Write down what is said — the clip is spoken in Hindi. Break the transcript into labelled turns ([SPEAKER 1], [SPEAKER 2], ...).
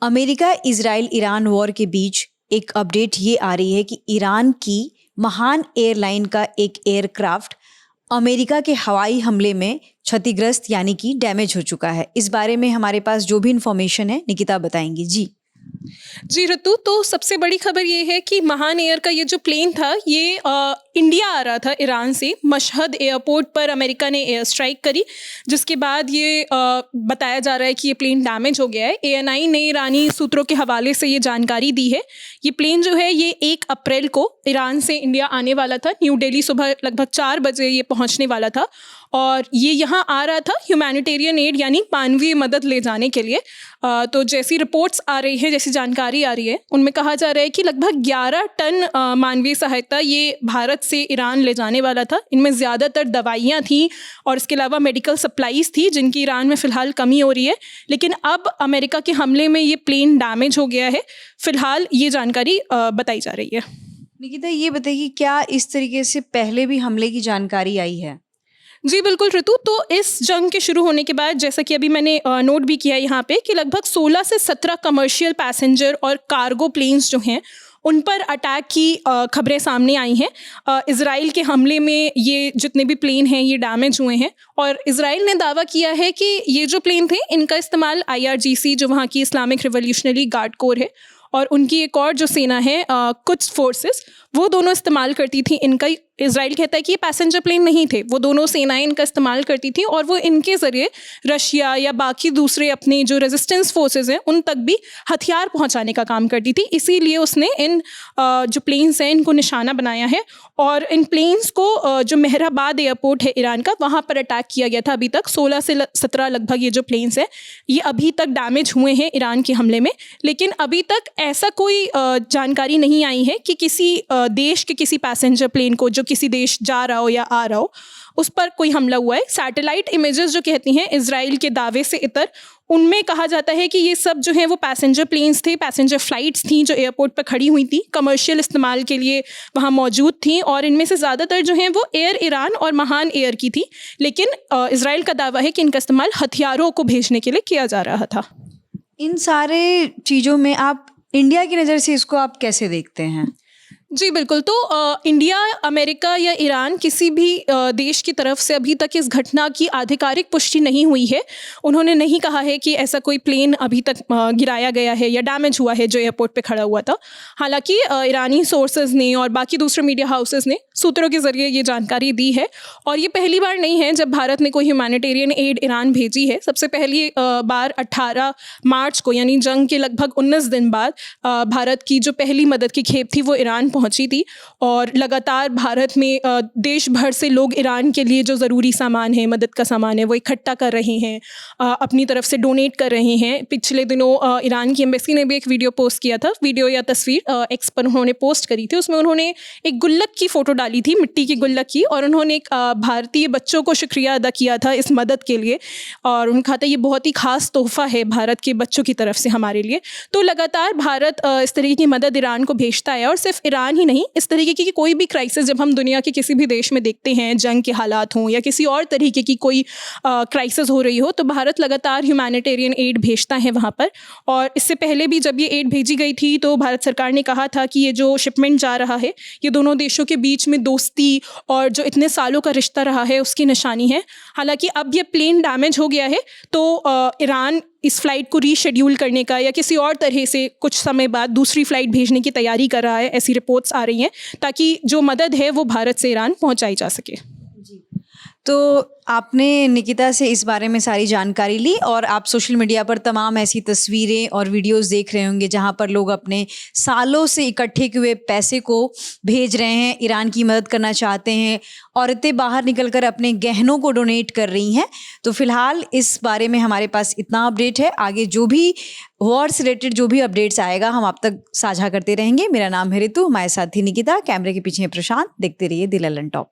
[SPEAKER 1] अमेरिका इजराइल ईरान वॉर के बीच एक अपडेट ये आ रही है कि ईरान की महान एयरलाइन का एक एयरक्राफ्ट अमेरिका के हवाई हमले में क्षतिग्रस्त यानी कि डैमेज हो चुका है। इस बारे में हमारे पास जो भी इंफॉर्मेशन है निकिता बताएंगी।
[SPEAKER 2] जी ऋतु, तो सबसे बड़ी खबर ये है कि महान एयर का ये जो प्लेन था ये इंडिया आ रहा था ईरान से। मशहद एयरपोर्ट पर अमेरिका ने एयर स्ट्राइक करी, जिसके बाद ये बताया जा रहा है कि ये प्लेन डैमेज हो गया है। ANI ने ईरानी सूत्रों के हवाले से ये जानकारी दी है। ये प्लेन जो है ये 1 अप्रैल को ईरान से इंडिया आने वाला था। न्यू दिल्ली सुबह लगभग 4 बजे ये पहुंचने वाला था और ये यहाँ आ रहा था ह्यूमैनिटेरियन एड यानी मानवीय मदद ले जाने के लिए। तो जैसी रिपोर्ट्स आ रही है, जैसी जानकारी आ रही है, उनमें कहा जा रहा है कि लगभग 11 टन मानवीय सहायता ये भारत से ईरान ले जाने वाला था। इनमें ज़्यादातर दवाइयाँ थीं और इसके अलावा मेडिकल सप्लाईज़ थी, जिनकी ईरान में फ़िलहाल कमी हो रही है। लेकिन अब अमेरिका के हमले में ये प्लेन डैमेज हो गया है। फ़िलहाल ये जानकारी बताई जा रही है।
[SPEAKER 1] निकिता, ये बताइए क्या इस तरीके से पहले भी हमले की जानकारी आई है?
[SPEAKER 2] जी बिल्कुल ऋतु, तो इस जंग के शुरू होने के बाद जैसा कि अभी मैंने नोट भी किया यहाँ पे कि लगभग 16 से 17 कमर्शियल पैसेंजर और कार्गो प्लेन्स जो हैं उन पर अटैक की खबरें सामने आई हैं। इज़राइल के हमले में ये जितने भी प्लेन हैं ये डैमेज हुए हैं और इज़राइल ने दावा किया है कि ये जो प्लेन थे इनका इस्तेमाल IRGC जो वहाँ की इस्लामिक रिवोल्यूशनरी गार्ड कोर है और उनकी एक और जो सेना है कुछ फोर्सेस, वो दोनों इस्तेमाल करती थी इनका। इज़राइल कहता है कि ये पैसेंजर प्लेन नहीं थे, वो दोनों सेनाएं इनका इस्तेमाल करती थी और वो इनके ज़रिए रशिया या बाकी दूसरे अपने जो रेजिस्टेंस फोर्सेस हैं उन तक भी हथियार पहुंचाने का काम करती थी। इसीलिए उसने इन जो प्लेन्स हैं इनको निशाना बनाया है और इन प्लेन्स को जो मेहराबाद एयरपोर्ट है ईरान का, वहाँ पर अटैक किया गया था। अभी तक 16 से 17 लगभग ये जो प्लेन्स हैं ये अभी तक डैमेज हुए हैं ईरान के हमले में। लेकिन अभी तक ऐसा कोई जानकारी नहीं आई है कि किसी देश के किसी पैसेंजर प्लेन को जो किसी देश जा रहा हो या आ रहा हो उस पर कोई हमला हुआ है। सैटेलाइट इमेजेस जो कहती हैं इजराइल के दावे से इतर, उनमें कहा जाता है कि ये सब जो है वो पैसेंजर प्लेन्स थे, पैसेंजर फ्लाइट्स थी जो एयरपोर्ट पर खड़ी हुई थी, कमर्शियल इस्तेमाल के लिए वहाँ मौजूद थी और इनमें से ज़्यादातर जो हैं वो एयर ईरान और महान एयर की थी। लेकिन इजराइल का दावा है कि इनका इस्तेमाल हथियारों को भेजने के लिए किया जा रहा था।
[SPEAKER 1] इन सारे चीज़ों में आप इंडिया की नज़र से इसको आप कैसे देखते हैं?
[SPEAKER 2] जी बिल्कुल, तो इंडिया, अमेरिका या ईरान किसी भी देश की तरफ से अभी तक इस घटना की आधिकारिक पुष्टि नहीं हुई है। उन्होंने नहीं कहा है कि ऐसा कोई प्लेन अभी तक गिराया गया है या डैमेज हुआ है जो एयरपोर्ट पे खड़ा हुआ था। हालांकि ईरानी सोर्सेज ने और बाकी दूसरे मीडिया हाउसेस ने सूत्रों के ज़रिए ये जानकारी दी है और ये पहली बार नहीं है जब भारत ने कोई ह्यूमैनिटेरियन एड ईरान भेजी है। सबसे पहली बार 18 मार्च को, यानी जंग के लगभग 19 दिन बाद भारत की जो पहली मदद की खेप थी वो ईरान पहुंची थी और लगातार भारत में देश भर से लोग ईरान के लिए जो ज़रूरी सामान है, मदद का सामान है, वो इकट्ठा कर रहे हैं, अपनी तरफ से डोनेट कर रहे हैं। पिछले दिनों ईरान की एम्बेसी ने भी एक वीडियो पोस्ट किया था, वीडियो या तस्वीर एक्स पर उन्होंने पोस्ट करी थी। उसमें उन्होंने एक गुल्लक की फ़ोटो डाली थी, मिट्टी की गुल्लक की, और उन्होंने एक भारतीय बच्चों को शुक्रिया अदा किया था इस मदद के लिए और उन्होंने कहा था ये बहुत ही ख़ास तोहफ़ा है भारत के बच्चों की तरफ से हमारे लिए। तो लगातार भारत इस तरीके की मदद ईरान को भेजता है और सिर्फ ईरान ही नहीं, इस तरीके की कोई भी क्राइसिस जब हम दुनिया के किसी भी देश में देखते हैं, जंग के हालात हों या किसी और तरीके की कोई क्राइसिस हो रही हो, तो भारत लगातार ह्यूमैनिटेरियन एड भेजता है वहाँ पर। और इससे पहले भी जब ये एड भेजी गई थी तो भारत सरकार ने कहा था कि ये जो शिपमेंट जा रहा है ये दोनों देशों के बीच में दोस्ती और जो इतने सालों का रिश्ता रहा है उसकी निशानी है। हालांकि अब ये प्लेन डैमेज हो गया है तो ईरान इस फ्लाइट को रीशेड्यूल करने का या किसी और तरह से कुछ समय बाद दूसरी फ़्लाइट भेजने की तैयारी कर रहा है, ऐसी रिपोर्ट्स आ रही हैं, ताकि जो मदद है वो भारत से ईरान पहुंचाई जा सके।
[SPEAKER 1] जी, तो आपने निकिता से इस बारे में सारी जानकारी ली और आप सोशल मीडिया पर तमाम ऐसी तस्वीरें और वीडियोस देख रहे होंगे जहां पर लोग अपने सालों से इकट्ठे हुए पैसे को भेज रहे हैं, ईरान की मदद करना चाहते हैं। औरतें बाहर निकलकर अपने गहनों को डोनेट कर रही हैं। तो फिलहाल इस बारे में हमारे पास इतना अपडेट है। आगे जो भी वॉर से रिलेटेड जो भी अपडेट्स आएगा हम आप तक साझा करते रहेंगे। मेरा नाम है ऋतु, हमारे साथी निकिता, कैमरे के पीछे प्रशांत। देखते रहिए दिल ललन टॉप।